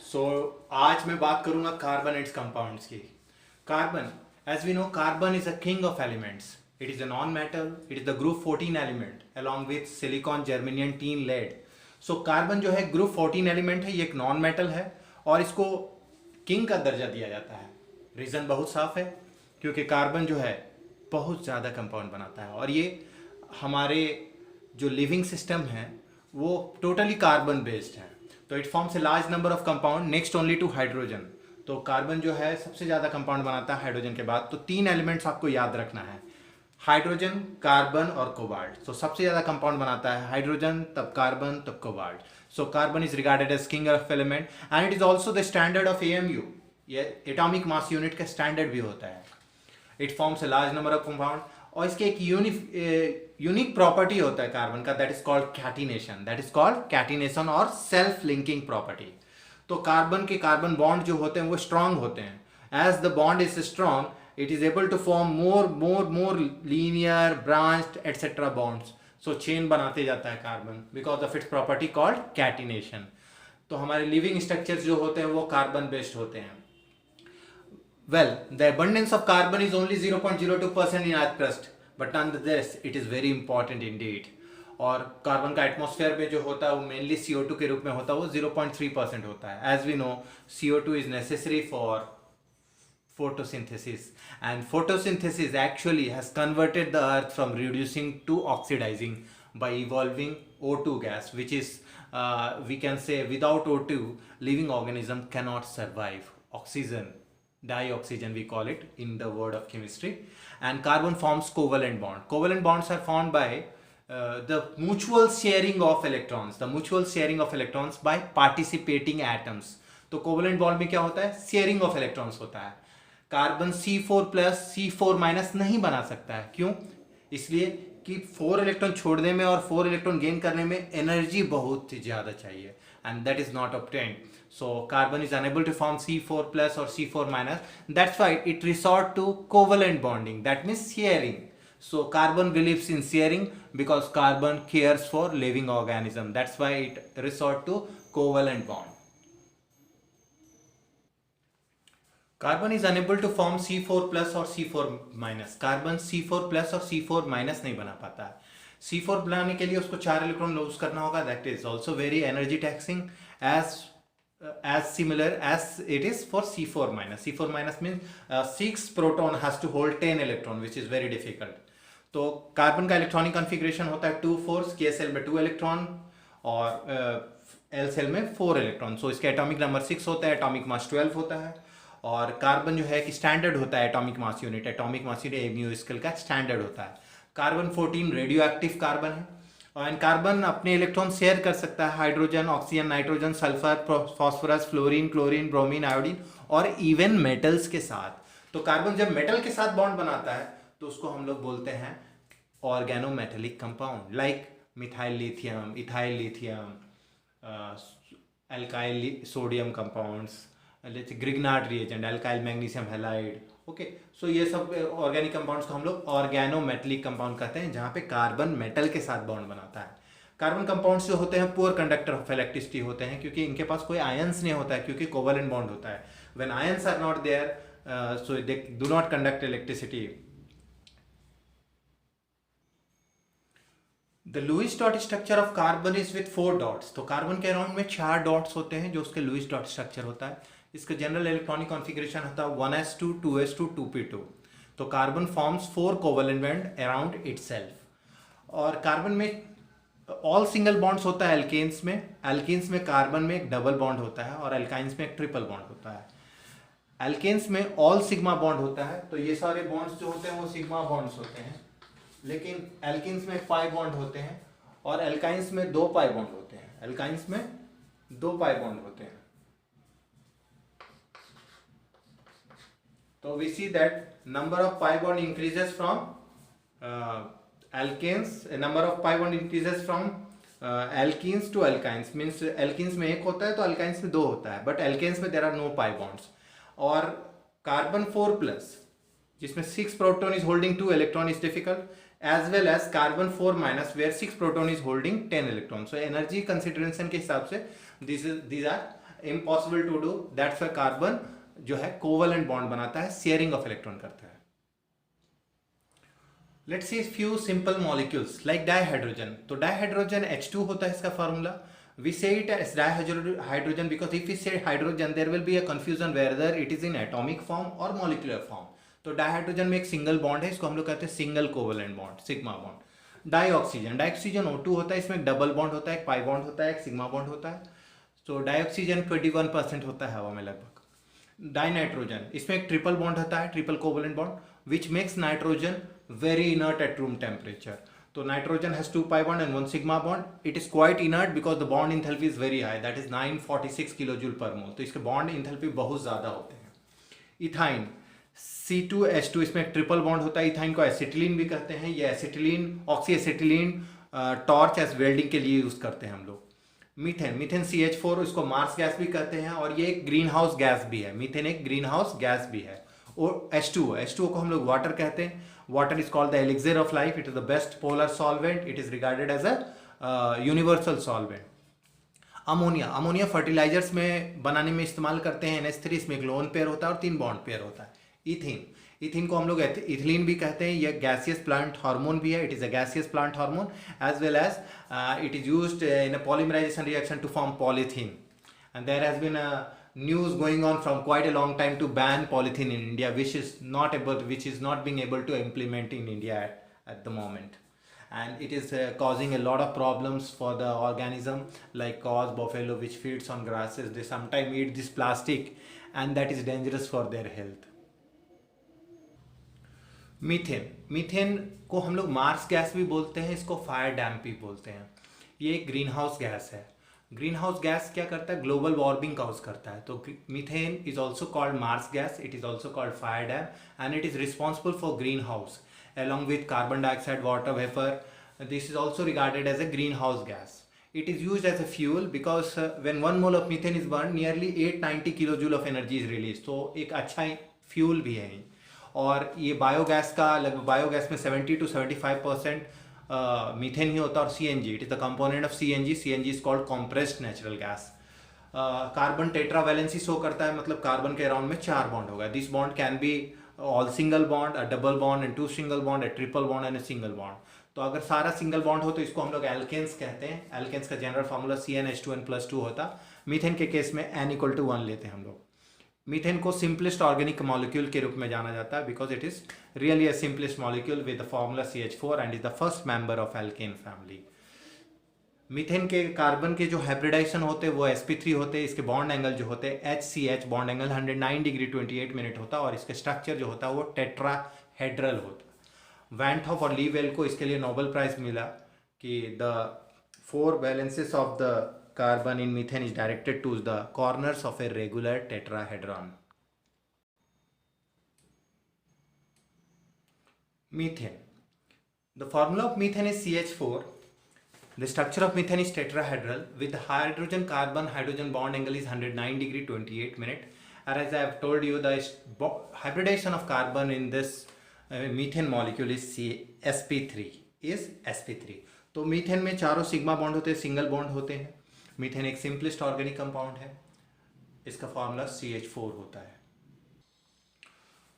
सो आज मैं बात करूंगा कार्बन एंड कंपाउंड्स की। Carbon, as we know, carbon is a king of elements. It is a non metal. It is the group 14 element along with silicon, germanium, tin, lead. So carbon जो है group 14 element है, ये एक non metal है और इसको king का दर्जा दिया जाता है. रीज़न बहुत साफ है, क्योंकि कार्बन जो है बहुत ज़्यादा कंपाउंड बनाता है और ये हमारे जो लिविंग सिस्टम है वो टोटली कार्बन बेस्ड है. तो it forms a large number of compound next only to hydrogen. तो कार्बन जो है सबसे ज़्यादा कंपाउंड बनाता है हाइड्रोजन के बाद. तो तीन एलिमेंट्स आपको याद रखना है, हाइड्रोजन, कार्बन और कोबाल्ट. तो सबसे ज़्यादा कंपाउंड बनाता है हाइड्रोजन, तब कार्बन, तब cobalt. So carbon is regarded as king of element and it is also the standard of AMU. ये एटॉमिक मास यूनिट का स्टैंडर्ड भी होता है. It forms a large number of compound और इसके एक यूनिक प्रॉपर्टी होता है कार्बन का, that is called catenation. That is called catenation और सेल्फ लिंकिंग प्रॉपर्टी. तो कार्बन के कार्बन बॉन्ड जो होते हैं वो स्ट्रांग होते हैं. As the bond is strong it is able to form more linear, branched etcetera bonds. So chain बनाते जाता है carbon because of its property called catenation. तो हमारे लिविंग स्ट्रक्चर्स जो होते हैं वो कार्बन बेस्ड होते हैं. Well, the abundance of carbon is only 0.02% in earth crust, but nonetheless it is very important indeed. और कार्बन का एटमॉस्फेयर में जो होता है वो मेनली CO2 के रूप में होता है, वो 0.3% होता है. As we know, CO2 is necessary for photosynthesis, and photosynthesis actually has converted the earth from reducing to oxidizing by evolving O2 gas, which is we can say without O2 living organism cannot survive. Oxygen, dioxygen we call it in the word of chemistry. And carbon forms covalent bond. Covalent bonds are formed by the mutual sharing of electrons, the mutual sharing of electrons by participating atoms. तो covalent bond में क्या होता है? Sharing of electrons होता है. Carbon C4 plus C4 minus नहीं बना सकता है. क्यों? इसलिए कि 4 इलेक्ट्रॉन छोड़ने में और 4 इलेक्ट्रॉन गेन करने में एनर्जी बहुत ज़्यादा चाहिए, and that is not obtained. So carbon is unable to form C4 plus or C4 minus. That's why it resort to covalent bonding. That means sharing. So carbon believes in sharing because carbon cares for living organism. That's why it resort to covalent bond. Carbon is unable to form C4 plus or C4 minus. Carbon C4 plus और C4 minus नहीं बना पाता है. C4 बनाने के लिए उसको 4 electron lose करना होगा. That is also very energy taxing as similar as it is for C4 minus. C4 minus means 6 proton has to hold 10 electron, which is very difficult. तो कार्बन का इलेक्ट्रॉनिक कॉन्फ़िगरेशन होता है 2 4. K cell में 2 electron और L cell में 4 electron. सो इसका atomic number 6 होता है, एटॉमिक मास 12 होता है. और कार्बन जो है कि स्टैंडर्ड होता है atomic mass unit. Atomic mass unit MU scale का स्टैंडर्ड होता है. कार्बन 14 रेडियो एक्टिव कार्बन है और कार्बन अपने इलेक्ट्रॉन शेयर कर सकता है hydrogen, oxygen, nitrogen, sulphur, phosphorus, fluorine, chlorine, bromine, iodine और इवन मेटल्स के साथ. तो कार्बन जब मेटल के साथ बॉन्ड बनाता है तो उसको हम लोग बोलते हैं organometallic compound, like methyl lithium, ethyl lithium, alkyl sodium compounds, Grignard reagent, alkyl magnesium halide. Okay, so ये सब ऑर्गेनिक कंपाउंड्स को हम लोग ऑर्गेनोमेटेलिक कंपाउंड कहते हैं, जहाँ पे कार्बन मेटल के साथ बॉन्ड बनाता है. कार्बन कंपाउंड्स जो होते हैं पुअर कंडक्टर ऑफ इलेक्ट्रिसिटी होते हैं, क्योंकि इनके पास कोई आयंस नहीं होता है, क्योंकि कोवेलेंट बॉन्ड होता है. When ions are not there so they do not conduct electricity. The Lewis dot structure of carbon is with 4 dots. तो कार्बन के अराउंड में 4 डॉट्स होते हैं जो उसके लुईस डॉट स्ट्रक्चर होता है. इसका जनरल इलेक्ट्रॉनिक कॉन्फ़िगरेशन होता है 1s2 2s2 2p2. तो carbon forms 4 covalent bond around itself. और कार्बन में ऑल सिंगल बॉन्ड्स होता है एल्केन्स में. एल्केन्स में कार्बन में एक डबल बॉन्ड होता है और एल्काइंस में एक ट्रिपल बॉन्ड होता है. एल्केन्स में ऑल सिग्मा बॉन्ड होता है. तो ये सारे बॉन्ड्स जो होते हैं वो सिग्मा बॉन्ड्स होते हैं, लेकिन एल्केन्स में 5 बॉन्ड होते हैं और एल्काइंस में 2 पाई बॉन्ड होते हैं. एल्काइंस में 2 पाई बॉन्ड होते हैं. So we see that number of pi bond increases from alkanes. Number of pi bond increases from alkenes to alkynes. Means alkenes में 1 होता है तो alkynes में 2 होता है, but alkanes में there are no pi bonds. और कार्बन 4 प्लस जिसमें 6 proton is holding 2 electron is difficult, as well as carbon 4 minus where 6 proton is holding 10 electron. So energy consideration के हिसाब से these are impossible to do, that's why carbon जो है covalent bond बनाता है, sharing of electron करता है। Let's see few simple molecules like dihydrogen. तो डाइहाइड्रोजन H2 होता है इसका formula. We say it as dihydrogen because if we say hydrogen there will be a confusion whether it is in atomic form or molecular form. तो dihydrogen में एक single bond है, इसको हम लोग कहते हैं single covalent bond, sigma bond. Dioxygen, dioxygen O2 होता है, इसमें एक डबल बॉन्ड होता है, एक पाई बॉन्ड होता है, एक सिग्मा बॉन्ड होता है। तो डाइऑक्सीजन 21% होता है हवा में लगभग। डाइनाइट्रोजन, इसमें एक ट्रिपल बॉन्ड होता है, triple covalent bond, which makes nitrogen very inert at room temperature. So nitrogen has 2 pi bond and 1 sigma bond. It is quite inert because the bond enthalpy is very high, that is 946 kilojoule per mole. तो इसके bond enthalpy बहुत ज़्यादा होते हैं। Ethyne C2H2, इसमें एक triple bond होता है। इथाइन को एसिटिलीन भी कहते हैं। ये acetylene, oxy acetylene torch as welding के लिए यूज़ करते हैं हम लोग। मीथेन, मीथेन CH4, इसको मार्स गैस भी कहते हैं और ये एक ग्रीन हाउस गैस भी है। मीथेन एक ग्रीन हाउस गैस भी है। और H2O को हम लोग वाटर कहते हैं। Water is called the elixir of life, it is the best polar solvent, it is regarded as a universal solvent. Ammonia, ammonia fertilisers में बनाने में इस्तेमाल करते हैं। NH3, इसमें एक लोन पेयर होता है और 3 बॉन्ड पेयर होता है। इथिन, इथिन को हम लोग इथिलीन भी कहते हैं। यह गैसियस प्लांट हार्मोन भी है, it is a gaseous plant hormone as well as it is used in a polymerisation reaction to form polythene. And there has been a news going on from quite a long time to ban polythene in India, which is not being able to implement in India at the moment, and it is causing a lot of problems for the organism, like cause buffalo which feeds on grasses, they sometimes eat this plastic and that is dangerous for their health. Methane, methane को हम लोग marsh gas भी बोलते हैं, इसको fire डैम्प भी बोलते हैं। ये एक ग्रीन हाउस गैस है। ग्रीन हाउस गैस क्या करता है? ग्लोबल वार्मिंग काउज करता है। तो methane is also called marsh gas, it is also called fire dam and it is responsible for green house along with carbon dioxide, water vapor. This is also regarded as a greenhouse gas. It is used as a fuel because when 1 mole of methane is burned, nearly 890 kilojoule of energy is released. तो एक अच्छा fuel भी है। और ये biogas का लगभग, biogas में 70 to 75% मीथेन ही होता है। और CNG, it is the component of CNG is called compressed natural gas. Carbon tetravalency show करता है, मतलब कार्बन के अराउंड में 4 बॉन्ड होगा। This bond can be all single bond, a double bond and 2 single bond, a triple bond and a single bond. तो अगर सारा single bond हो तो इसको हम लोग एल्केन्स कहते हैं। एल्केन्स का जनरल फार्मूला CnH2n+2 होता। मीथेन के केस में n=1 लेते हैं हम लोग। मीथेन को सिंपलेस्ट ऑर्गेनिक मॉलिक्यूल के रूप में जाना जाता है because it is really a simplest molecule with the formula CH4 and is the first member of alkene family. Methane के कार्बन के जो हाइब्रिडाइजेशन होते हैं वो sp3 होते हैं। इसके बॉन्ड एंगल जो होते हैं HCH bond angle 109 degree 28 minute होता है और इसके स्ट्रक्चर जो होता है वो टेट्राहेड्रल होता है। वैन हॉफ और ली वेल को इसके लिए नोबेल प्राइज मिला कि the 4 valences of the carbon in methane is directed to the corners of a regular tetrahedron. Methane. The formula of methane is CH4. The structure of methane is tetrahedral with the hydrogen carbon hydrogen bond angle is 109 degree 28 minute. And as I have told you, the hybridization of carbon in this methane molecule is sp3. तो methane में चारों sigma bond होते हैं, single bond होते हैं। Methane एक simplest organic compound है, इसका फॉर्मूला CH4 होता है।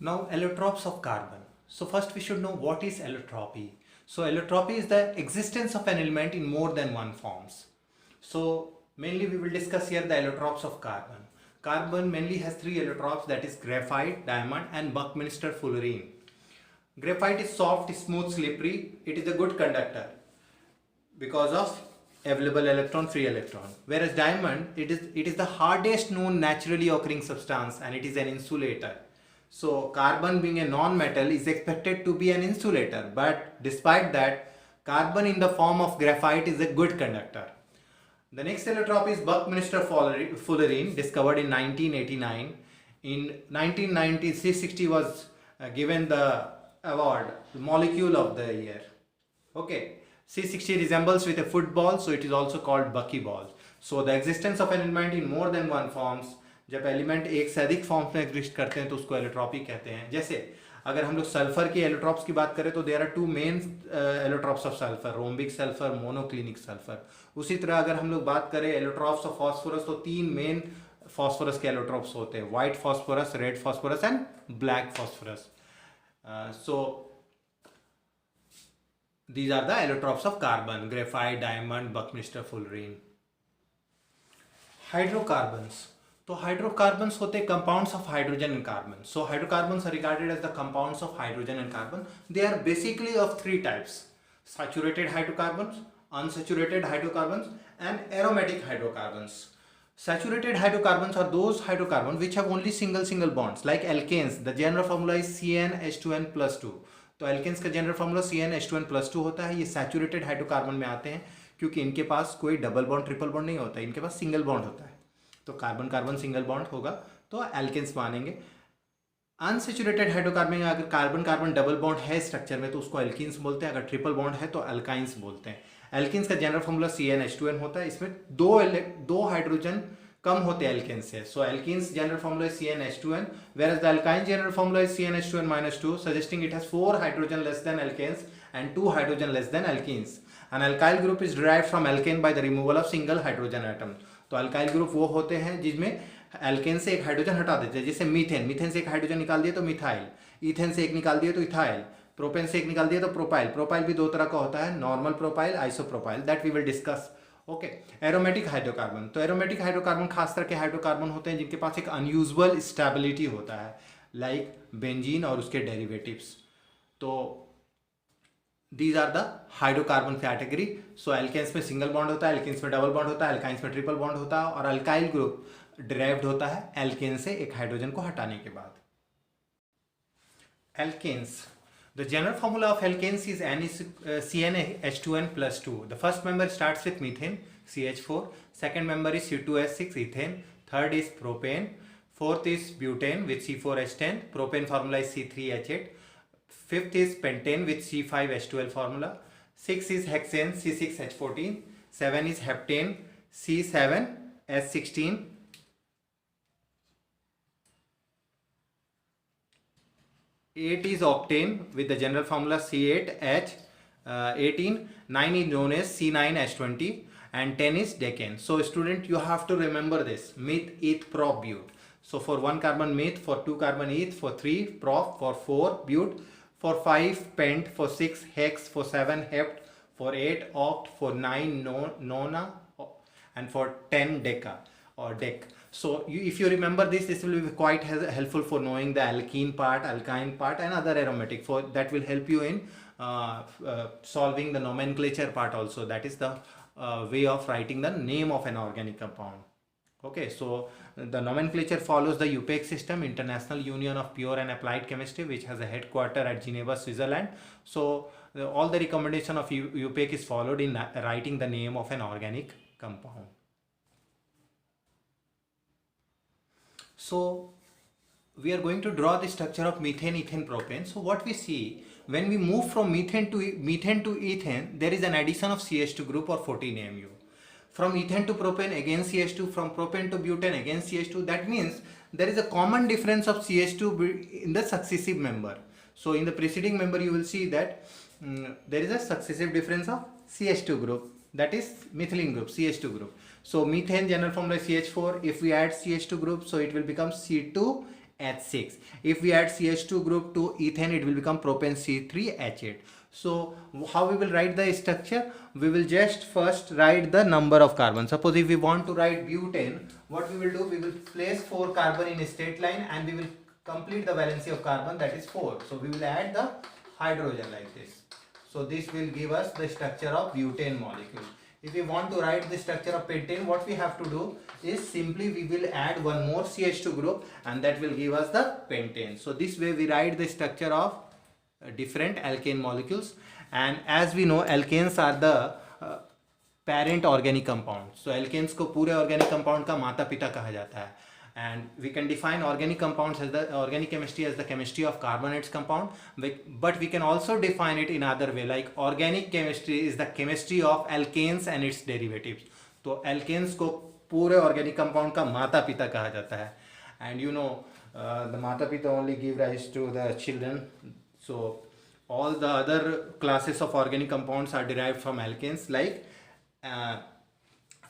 Now allotropes of carbon. So first we should know what is allotropy. So allotropy is the existence of an element in more than one forms. So mainly we will discuss here the allotropes of carbon. Carbon mainly has 3 allotropes, that is graphite, diamond and Buckminster fullerene. Graphite is soft, smooth, slippery. It is a good conductor because of available electron, free electron. Whereas diamond, it is the hardest known naturally occurring substance and it is an insulator. So carbon being a non-metal is expected to be an insulator, but despite that, carbon in the form of graphite is a good conductor. The next allotrope is Buckminster fullerene, discovered in 1989. In 1990, C60 was given the award, the molecule of the year. Okay, C60 resembles with a football, so it is also called buckyball. So the existence of an element in more than one forms, जब element एक से अधिक forms में exist करते हैं तो उसको allotropy कहते हैं। जैसे अगर हम लोग सल्फर के एलोट्रॉप्स की बात करें तो there are 2 main allotropes of sulphur, rhombic sulphur, monoclinic sulphur. उसी तरह अगर हम लोग बात करें एलोट्रॉप्स ऑफ फास्फोरस तो 3 मेन phosphorus के allotropes होते हैं, white phosphorus, red phosphorus and black phosphorus. So these are the allotropes of carbon: graphite, diamond, Buckminster fullerene. Hydrocarbons. तो हाइड्रोकार्बन्स होते हैं compounds of hydrogen and carbon. So hydrocarbons are regarded as the compounds of hydrogen and carbon. They are basically of three types: saturated hydrocarbons, unsaturated hydrocarbons and aromatic hydrocarbons. Saturated hydrocarbons are those hydrocarbons which have only single bonds, like alkanes. The general formula is CnH2n plus 2. तो alkanes का general formula CnH2n plus 2 होता है. ये saturated hydrocarbon में आते हैं क्योंकि इनके पास कोई डबल बॉन्ड ट्रिपल बॉन्ड नहीं होता है, इनके पास सिंगल बॉन्ड होता है. तो कार्बन कार्बन सिंगल बॉन्ड होगा तो एल्केन्स मानेंगे. अनसेचुरेटेड हाइड्रोकार्बन में अगर कार्बन कार्बन डबल बॉन्ड है स्ट्रक्चर में तो उसको एल्कीन्स बोलते हैं. अगर ट्रिपल बॉन्ड है तो अल्काइंस बोलते हैं. एल्कीन्स का जनरल फॉर्मूला CnH2n होता है. इसमें दो हाइड्रोजन कम होते हैं एल्केन्स से. So alkenes general formula is CnH2n, whereas the alkyne general formula is CnH2n minus 2, suggesting it has 4 hydrogen less than alkanes and 2 hydrogen less than alkenes. An alkyl group is derived from alkane by the removal of single hydrogen atom. तो alkyl group वो होते हैं जिसमें alkene से एक hydrogen हटा देते हैं. जैसे मीथेन से एक हाइड्रोजन निकाल दिया तो मिथाइल, इथेन से एक निकाल दिया तो इथाइल, प्रोपेन से एक निकाल दिया तो प्रोपाइल. प्रोपाइल भी दो तरह का होता है, normal propyl, isopropyl. That we will discuss. Okay. Aromatic hydrocarbon. तो एरोमेटिक हाइड्रोकार्बन खास तरह के हाइड्रोकार्बन होते हैं जिनके पास एक अनयूजुअल स्टेबिलिटी होता है, लाइक बेंजीन और उसके डेरिवेटिव्स. तो These are the hydrocarbon category. So alkanes में सिंगल बॉन्ड होता है, एल्केन्स में डबल बॉन्ड होता है, एल्काइंस में ट्रिपल बॉन्ड होता है, और अल्काइल ग्रुप डिराइव्ड होता है एल्केन से एक हाइड्रोजन को हटाने के बाद. Alkanes. The general formula of alkanes is CnH2n plus 2. The first member starts with methane, CH4. Second member is C2H6, ethane. Third is propane. Fourth is butane with C4H10. Propane formula is C3H8. Fifth is pentane with C5H12 formula. 6 is hexane, C6H14. 7 is heptane, C7H16. 8 is octane with the general formula C8H18. 9 is known as C9H20 and 10 is decane. So student, you have to remember this: meth, eth, prop, but. So for 1 carbon meth, for 2 carbon eth, for 3 prop, for 4 but, for 5 pent, for 6 hex, for 7 hept, for 8 oct, for 9 nona, and for 10 deca or dec. So if you remember this will be quite helpful for knowing the alkene part, alkyne part and other aromatic. For that will help you in solving the nomenclature part also. That is the way of writing the name of an organic compound. Okay, so the nomenclature follows the UPEC system, International Union of Pure and Applied Chemistry, which has a headquarter at Geneva, Switzerland. So all the recommendation of UPEC is followed in writing the name of an organic compound. So we are going to draw the structure of methane, ethane, propane. So what we see when we move from methane to ethane, there is an addition of CH2 group or 14 AMU. From ethane to propane, again CH2. From propane to butane, again CH2. That means there is a common difference of CH2 in the successive member. So in the preceding member you will see that there is a successive difference of CH2 group, that is methylene group, CH2 group. So methane general formula is CH4. If we add CH2 group, so it will become C2H6. If we add CH2 group to ethane, it will become propane, C3H8. So how we will write the structure? We will just first write the number of carbon. Suppose if we want to write butane, what we will do? We will place 4 carbon in a straight line and we will complete the valency of carbon, that is 4. So we will add the hydrogen like this. So this will give us the structure of butane molecule. If we want to write the structure of pentane, what we have to do is simply we will add one more CH2 group and that will give us the pentane. So this way we write the structure of different alkane molecules. And as we know, alkanes are the parent organic compound. So alkanes को पूरे organic compound का माता पिता कहा जाता है. And we can define organic compounds as the organic chemistry as the chemistry of carbonates compound, but we can also define it in other way, like organic chemistry is the chemistry of alkanes and its derivatives. तो alkanes को पूरे organic compound का माता पिता कहा जाता है. And you know, the माता पिता only give rise to the children. So all the other classes of organic compounds are derived from alkanes, like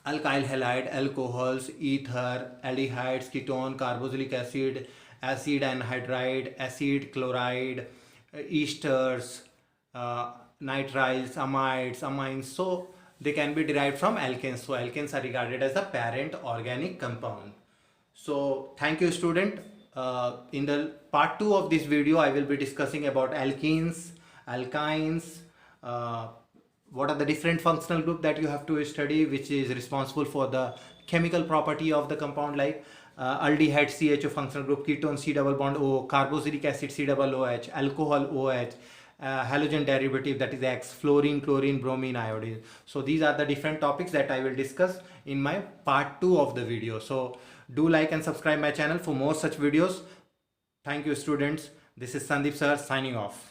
alkyl halide, alcohols, ether, aldehydes, ketone, carboxylic acid, acid anhydride, acid chloride, esters, nitriles, amides, amines. So they can be derived from alkanes. So alkanes are regarded as the parent organic compound. So thank you, student. In the part 2 of this video, I will be discussing about alkenes, alkynes, what are the different functional group that you have to study, which is responsible for the chemical property of the compound, like aldehyde CHO functional group, ketone C double bond O, carboxylic acid C double OH, alcohol OH, halogen derivative, that is X, fluorine, chlorine, bromine, iodine. So these are the different topics that I will discuss in my part 2 of the video. So do like and subscribe my channel for more such videos. Thank you, students. This is Sandeep sir signing off.